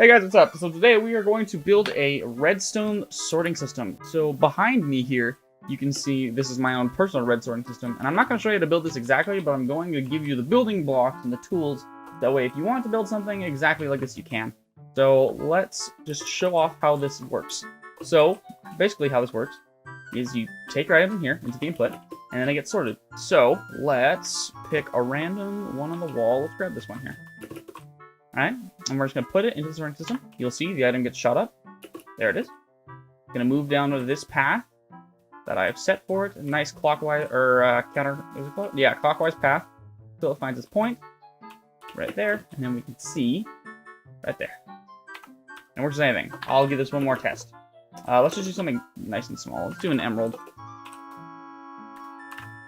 Hey guys, what's up? So today we are going to build a redstone sorting system. So behind me here, you can see this is my own personal red sorting system. And I'm not going to show you how to build this exactly, but I'm going to give you the building blocks and the tools. That way, if you want to build something exactly like this, you can. So let's just show off how this works. So basically how this works is you take your item from here into the input, and then it gets sorted. So let's pick a random one on the wall. Let's grab this one here. Alright, and we're just going to put it into the sorting system. You'll see the item gets shot up. There it is. Going to move down to this path that I have set for it. A nice clockwise, or counter, is it called? Yeah, clockwise path. Until it finds its point. Right there. And then we can see right there. And works as anything. I'll give this one more test. Let's just do something nice and small. Let's do an emerald.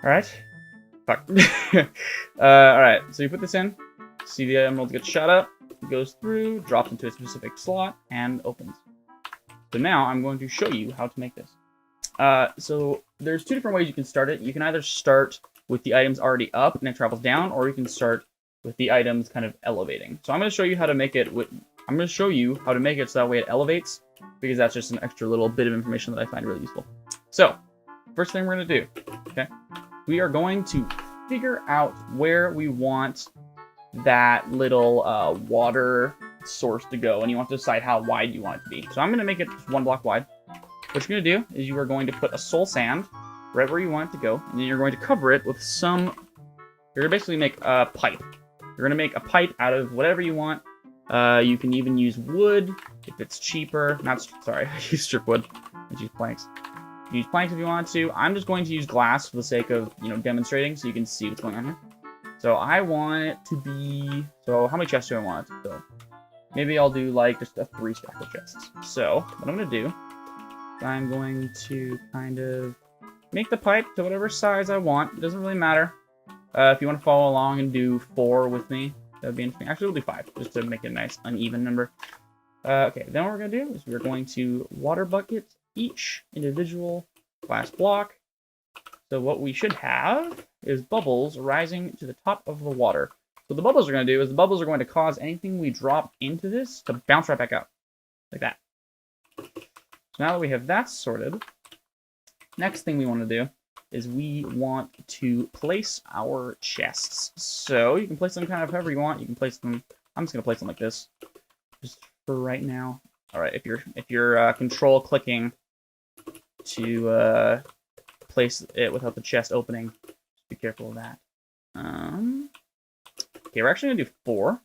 Alright. Fuck. Alright, so you put this in. See the emerald gets shot up, goes through, drops into a specific slot, and opens. So now I'm going to show you how to make this. So there's two different ways you can start it. You can either start with the items already up and it travels down, or you can start with the items kind of elevating. So I'm going to show you how to make it. I'm going to show you how to make it so that way it elevates, because that's just an extra little bit of information that I find really useful. So first thing we're going to do, okay, we are going to figure out where we want that little water source to go, and you want to decide how wide you want it to be. So I'm going to make it just 1 block wide. What you're going to do is you are going to put a soul sand right where you want it to go, and then you're going to cover it with some. You're going to basically make a pipe. You're going to make a pipe out of whatever you want. You can even use wood if it's cheaper. Sorry, I use strip wood. Let's use planks. You can use planks if you want to. I'm just going to use glass for the sake of demonstrating, so you can see what's going on here. So I want it to be, so how many chests do I want it to fill? Maybe I'll do like just a 3 stack of chests. So what I'm going to do, I'm going to kind of make the pipe to whatever size I want. It doesn't really matter. If you want to follow along and do 4 with me, that would be interesting. Actually, we'll do 5, just to make it a nice uneven number. Okay, then what we're going to do is we're going to water bucket each individual glass block. So what we should have is bubbles rising to the top of the water. So what the bubbles are going to do is the bubbles are going to cause anything we drop into this to bounce right back out. Like that. So now that we have that sorted, next thing we want to do is we want to place our chests. So you can place them kind of however you want. You can place them, I'm just going to place them like this, just for right now. Alright, if you're control clicking to place it without the chest opening, just be careful of that. Okay, we're actually gonna do 4.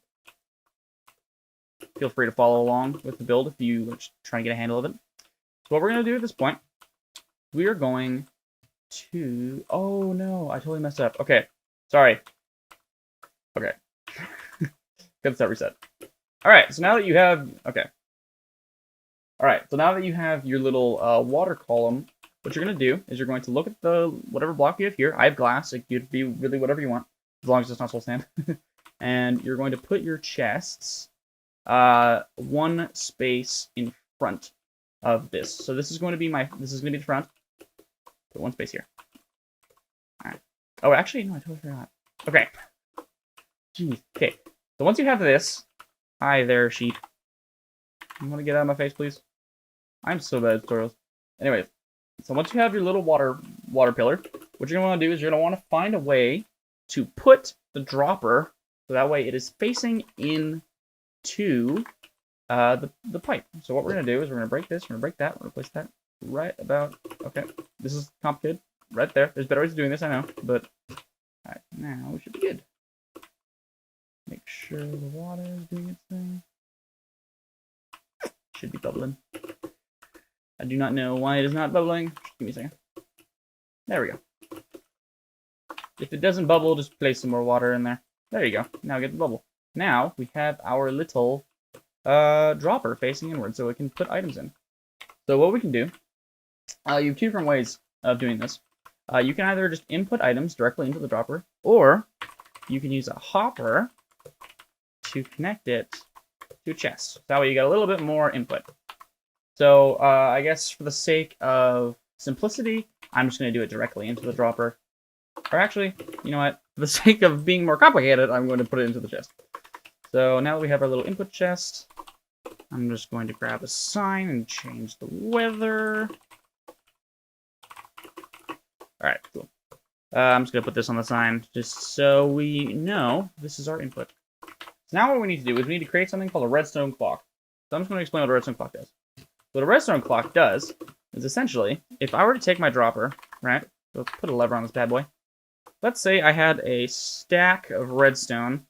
Feel free to follow along with the build if you are trying to get a handle of it. So what we're gonna do at this point, we are going to, oh no, I totally messed up. Okay, sorry. Okay. Good start reset. Alright, so now that you have, okay. Alright, so now that you have your little water column, what you're going to do is you're going to look at the whatever block you have here. I have glass. It could be really whatever you want, as long as it's not soul sand. And you're going to put your chests 1 space in front of this. So this is going to be the front. Put 1 space here. All right. Oh, actually, no, I totally forgot. Okay. Jeez. Okay. So once you have this, hi there, sheep. You want to get out of my face, please? I'm so bad at tutorials. Anyways. So once you have your little water pillar, what you're going to want to do is you're going to want to find a way to put the dropper so that way it is facing into the pipe. So what we're going to do is we're going to break this, we're going to break that, we're going to place that right about, okay, this is complicated, right there. There's better ways of doing this, I know, but alright, now we should be good. Make sure the water is doing its thing. Should be bubbling. I do not know why it is not bubbling. Give me a second. There we go. If it doesn't bubble, just place some more water in there. There you go. Now we get the bubble. Now we have our little dropper facing inward, so we can put items in. So what we can do, you have 2 different ways of doing this. You can either just input items directly into the dropper, or you can use a hopper to connect it to a chest. That way you get a little bit more input. So I guess for the sake of simplicity, I'm just going to do it directly into the dropper. Or actually, you know what? For the sake of being more complicated, I'm going to put it into the chest. So now that we have our little input chest, I'm just going to grab a sign and change the weather. Alright, cool. I'm just going to put this on the sign just so we know this is our input. So now what we need to do is we need to create something called a redstone clock. So I'm just going to explain what a redstone clock does. What a redstone clock does is essentially, if I were to take my dropper, right, so let's put a lever on this bad boy. Let's say I had a stack of redstone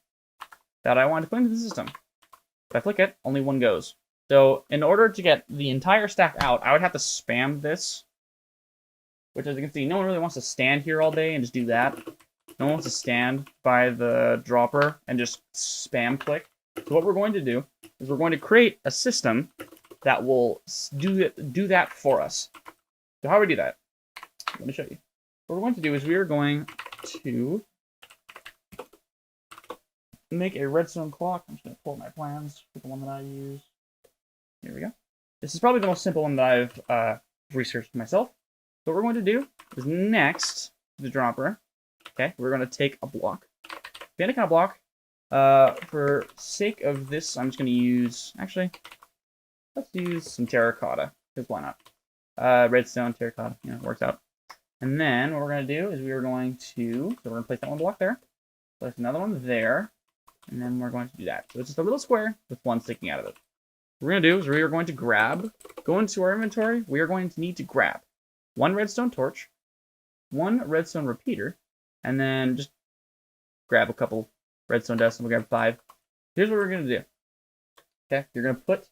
that I wanted to put into the system. If I flick it, only one goes. So in order to get the entire stack out, I would have to spam this. Which, as you can see, no one really wants to stand here all day and just do that. No one wants to stand by the dropper and just spam click. So what we're going to do is we're going to create a system that will do that for us. So how do we do that? Let me show you. What we're going to do is we are going to make a redstone clock. I'm just going to pull up my plans for the one that I use. Here we go. This is probably the most simple one that I've researched myself. So what we're going to do is next to the dropper, okay, we're going to take a block. Any kind of block. For sake of this, I'm just going to use, actually, let's use some terracotta, because why not? Redstone, terracotta, you know, it works out. And then what we're going to do is we are going to, so we're going to place that one block there, place another one there, and then we're going to do that. So it's just a little square with one sticking out of it. What we're going to do is we are going to go into our inventory, we are going to need to grab one redstone torch, one redstone repeater, and then just grab a couple redstone dust, and we'll grab 5. Here's what we're going to do. Okay, you're going to put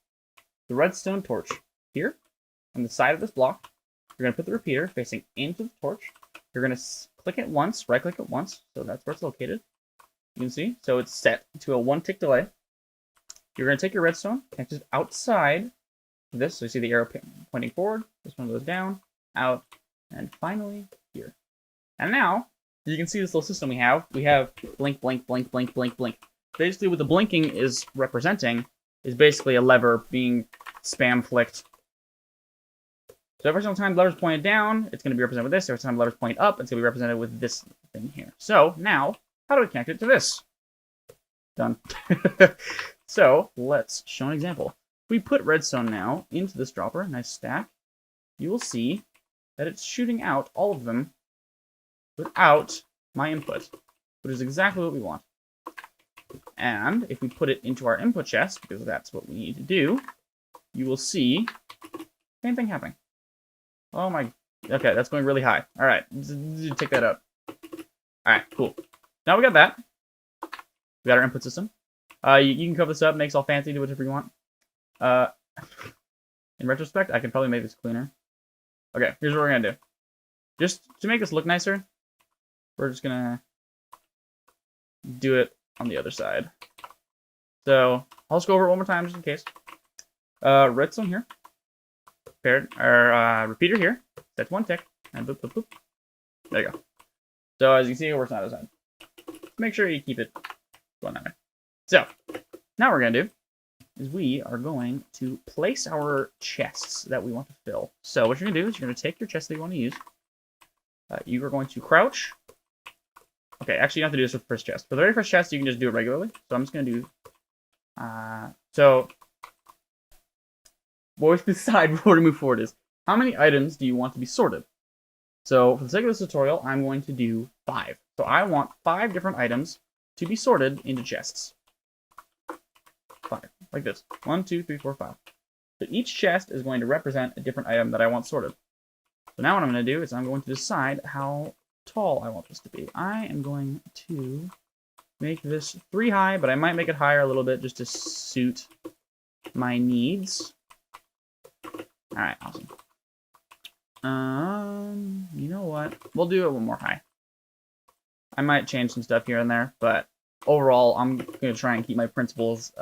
the redstone torch here on the side of this block. You're going to put the repeater facing into the torch. You're going to click it once, right-click it once, so that's where it's located. You can see, so it's set to a 1-tick delay. You're going to take your redstone, connect it outside of this, so you see the arrow pointing forward. This one goes down, out, and finally here. And now you can see this little system we have. We have blink, blink, blink, blink, blink, blink. Basically, what the blinking is representing is basically a lever being spam flicked. So every single time the lever's pointed down, it's going to be represented with this. Every time the lever's pointed up, it's going to be represented with this thing here. So now, how do we connect it to this? Done. So let's show an example. If we put redstone now into this dropper, nice stack, you will see that it's shooting out all of them without my input, which is exactly what we want. And if we put it into our input chest, because that's what we need to do, you will see same thing happening. Oh my, okay, that's going really high. All right, take that out. All right, cool. Now we got that. We got our input system. You can cover this up, make it all fancy, do whatever you want. In retrospect, I could probably make this cleaner. Okay, here's what we're gonna do. Just to make this look nicer, we're just gonna do it on the other side. So I'll just go over it one more time just in case. Redstone here. Repeater here. That's 1 tick. And boop, boop, boop. There you go. So as you can see, it works on the other side. Make sure you keep it going that way. So now what we're gonna do is we are going to place our chests that we want to fill. So what you're gonna do is you're gonna take your chest that you want to use. You are going to crouch. Okay, actually you don't have to do this with the first chest. For the very first chest, you can just do it regularly. So I'm just gonna do. So what we decide before we move forward is how many items do you want to be sorted? So for the sake of this tutorial, I'm going to do 5. So I want 5 different items to be sorted into chests. 5, like this. 1, 2, 3, 4, 5. So each chest is going to represent a different item that I want sorted. So now what I'm going to do is I'm going to decide how tall I want this to be. I am going to make this 3 high, but I might make it higher a little bit just to suit my needs. Alright, awesome. You know what? We'll do it one more high. I might change some stuff here and there, but overall, I'm going to try and keep my principles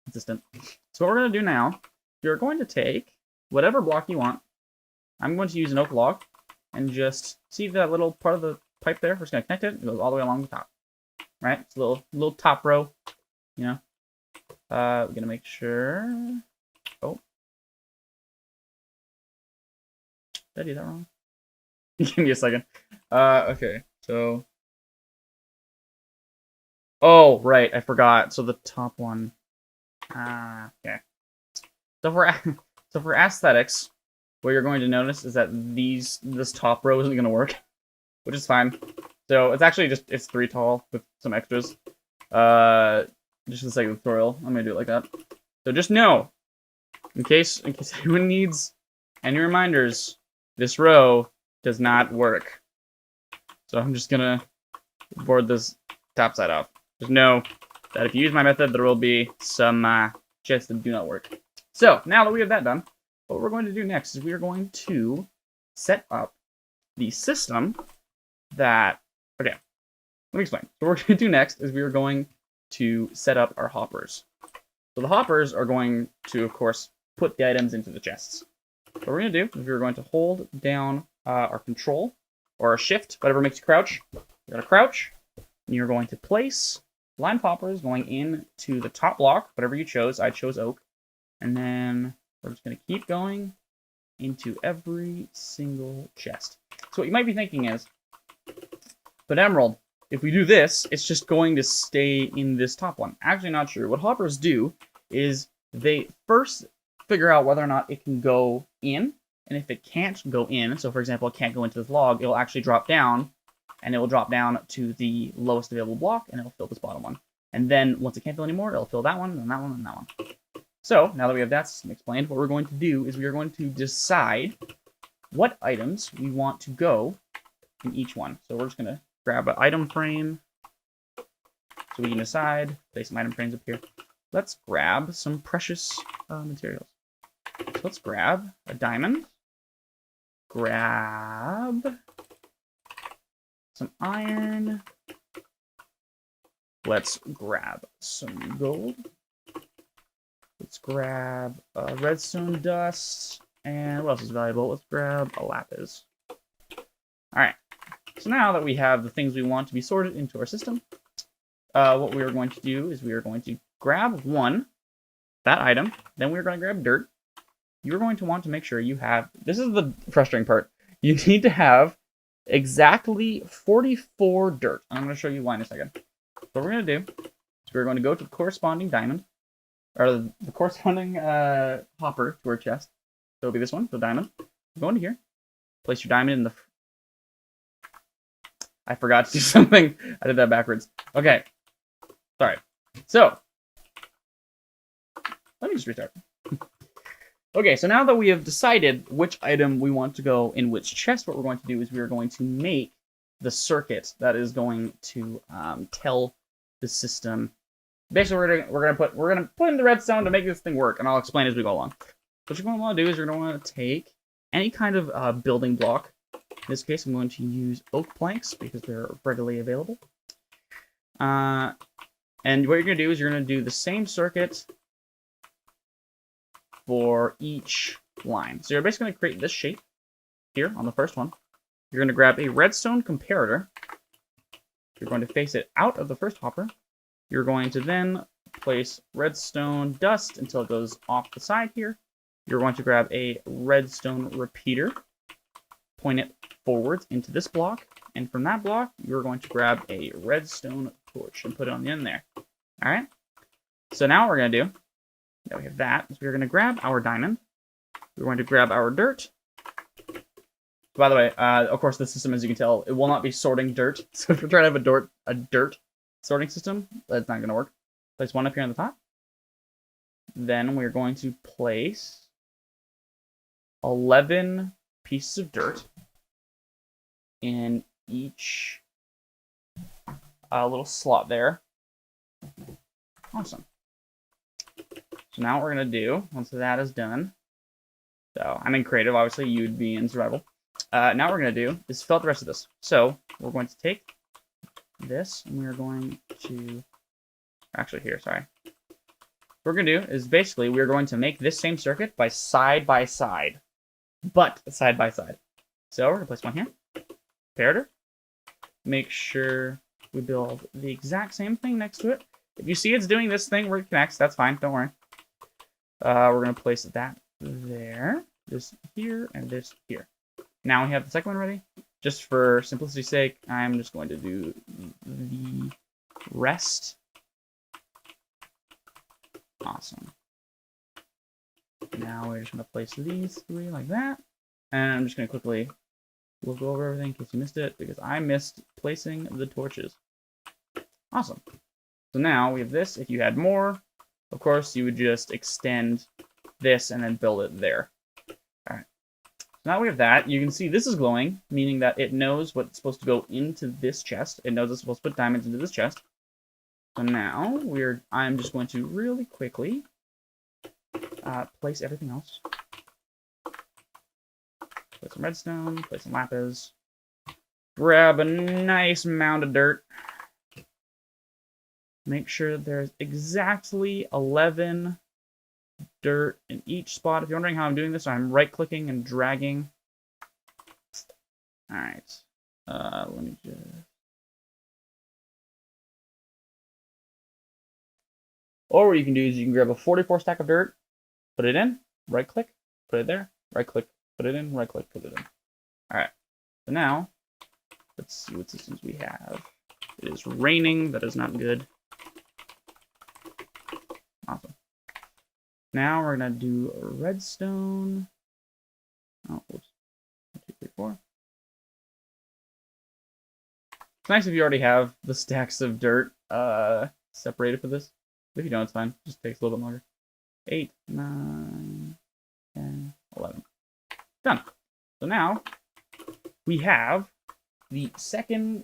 consistent. So what we're going to do now, you're going to take whatever block you want. I'm going to use an oak log and just see that little part of the pipe there. We're just going to connect it. It goes all the way along the top. Right? It's a little top row. You know? We're going to make sure. Oh. Did I do that wrong? Give me a second. Okay. So. Oh, right. I forgot. So the top one. Okay. So for aesthetics, what you're going to notice is that this top row isn't going to work, which is fine. So it's actually it's 3 tall with some extras. Just for the sake of the tutorial, I'm gonna do it like that. So just know, in case anyone needs any reminders, this row does not work. So I'm just gonna board this top side off. Just know that if you use my method, there will be some chests that do not work. So now that we have that done, what we're going to do next is we are going to set up the system that. Okay, let me explain. So what we're going to do next is we are going to set up our hoppers. So the hoppers are going to, of course, put the items into the chests. What we're going to do is we're going to hold down our control or our shift, whatever makes you crouch. You're going to crouch, and you're going to place line of hoppers going into the top block, whatever you chose. I chose oak. And then we're just going to keep going into every single chest. So what you might be thinking is, but Emerald, if we do this, it's just going to stay in this top one. Actually, not true. What hoppers do is they first figure out whether or not it can go in, and if it can't go in, so for example, it can't go into this log, it'll actually drop down, and it will drop down to the lowest available block, and it'll fill this bottom one. And then, once it can't fill anymore, it'll fill that one, and that one, and that one. So, now that we have that system explained, what we're going to do is we are going to decide what items we want to go in each one. So we're just going to grab an item frame, so we can decide, place some item frames up here. Let's grab some precious materials. So let's grab a diamond, grab some iron, let's grab some gold, let's grab redstone dust, and what else is valuable? Let's grab a lapis. Alright. So now that we have the things we want to be sorted into our system, what we are going to do is we are going to grab that item, then we're going to grab dirt. You're going to want to make sure you have, this is the frustrating part, you need to have exactly 44 dirt. I'm going to show you why in a second. What we're going to do is we're going to go to the corresponding diamond, or the corresponding hopper to our chest. So it'll be this one, the diamond. Go into here, place your diamond in the... I forgot to do something. I did that backwards. Okay. Sorry. So, let me just restart. Okay, so now that we have decided which item we want to go in which chest, what we're going to do is we are going to make the circuit that is going to tell the system. Basically, we're gonna put in the redstone to make this thing work, and I'll explain as we go along. What you're going to want to do is you're going to want to take any kind of building block. In this case, I'm going to use oak planks because they're readily available. And what you're going to do is you're going to do the same circuit for each line. So you're basically going to create this shape here on the first one. You're going to grab a redstone comparator. You're going to face it out of the first hopper. You're going to then place redstone dust until it goes off the side here. You're going to grab a redstone repeater, point it forwards into this block, and from that block, you're going to grab a redstone torch and put it on the end there. All right? So now what we're going to do, now we have that, is we're going to grab our diamond. We're going to grab our dirt. By the way, of course, the system, as you can tell, it will not be sorting dirt. So if you're trying to have a dirt sorting system, that's not going to work. Place one up here on the top. Then we're going to place 11 pieces of dirt in each little slot there. Awesome. So now what we're going to do, once that is done, so I'm in creative, obviously, you'd be in survival. Now what we're going to do is fill out the rest of this. So we're going to take this, and we're going to, actually here, sorry. What we're going to do is basically we're going to make this same circuit by side, but side by side. So we're going to place one here, comparator. Make sure we build the exact same thing next to it. If you see it's doing this thing where it connects, that's fine, don't worry. We're going to place that there, this here, and this here. Now we have the second one ready. Just for simplicity's sake, I'm just going to do the rest. Awesome. now we're just going to place these 3 like that. And I'm just going to quickly look over everything in case you missed it, because I missed placing the torches. Awesome. So now we have this. If you had more, of course, you would just extend this and then build it there. All right. So now we have that. You can see this is glowing, meaning that it knows what's supposed to go into this chest. It knows it's supposed to put diamonds into this chest. So now I'm just going to really quickly place everything else. Place some redstone, place some lapis. Grab a nice mound of dirt. Make sure there's exactly 11 dirt in each spot. If you're wondering how I'm doing this, I'm right-clicking and dragging. All right. Let me just... Or what you can do is you can grab a 44 stack of dirt, put it in, right-click, put it there, right-click, put it in, right-click, put it in. All right. So now, let's see what systems we have. It is raining. That is not good. Awesome. Now we're going to do a redstone. Oh, whoops. 1, 2, 3, 4. It's nice if you already have the stacks of dirt separated for this. If you don't, it's fine. It just takes a little bit longer. 8, 9, 10, 11. Done. So now we have the second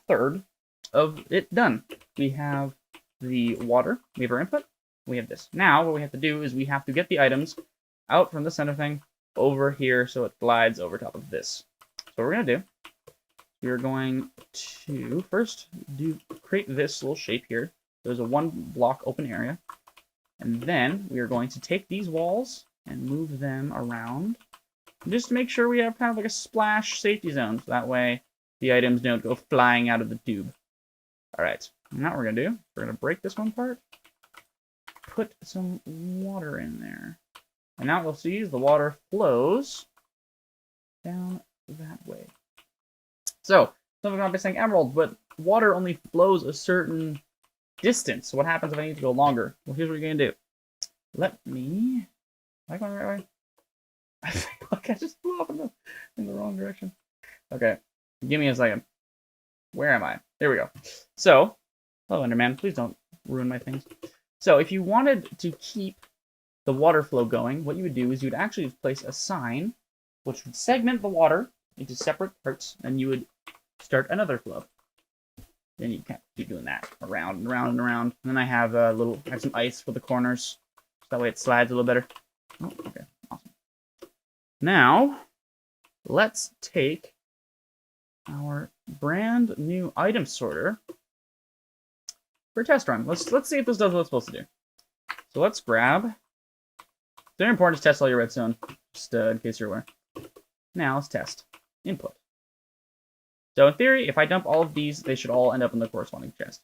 third of it done. We have the water. We have our input. We have this. Now what we have to do is we have to get the items out from the center thing over here so it glides over top of this. So what we're going to do, we're going to first create this little shape here. There's a 1 block open area. And then we are going to take these walls and move them around. Just to make sure we have kind of like a splash safety zone. So that way the items don't go flying out of the tube. All right. Now what we're going to do, we're going to break this one part. Put some water in there. And now what we'll see is the water flows down that way. So, some of you might be saying emerald, but water only flows a certain distance. So what happens if I need to go longer? Well, here's what you're going to do. Let me... Am I going the right way? I feel like I just flew off in the wrong direction. Okay, give me a second. Where am I? There we go. So, hello, Enderman. Please don't ruin my things. So, if you wanted to keep the water flow going, what you would do is you would actually place a sign which would segment the water into separate parts, and you would start another flow. Then you can keep doing that around and around and around. And then I have some ice for the corners, so that way it slides a little better. Oh, okay, awesome. Now, let's take our brand new item sorter for a test run. Let's see if this does what it's supposed to do. So let's grab. It's very important to test all your redstone, just in case you're aware. Now let's test input. So in theory, if I dump all of these, they should all end up in the corresponding chest.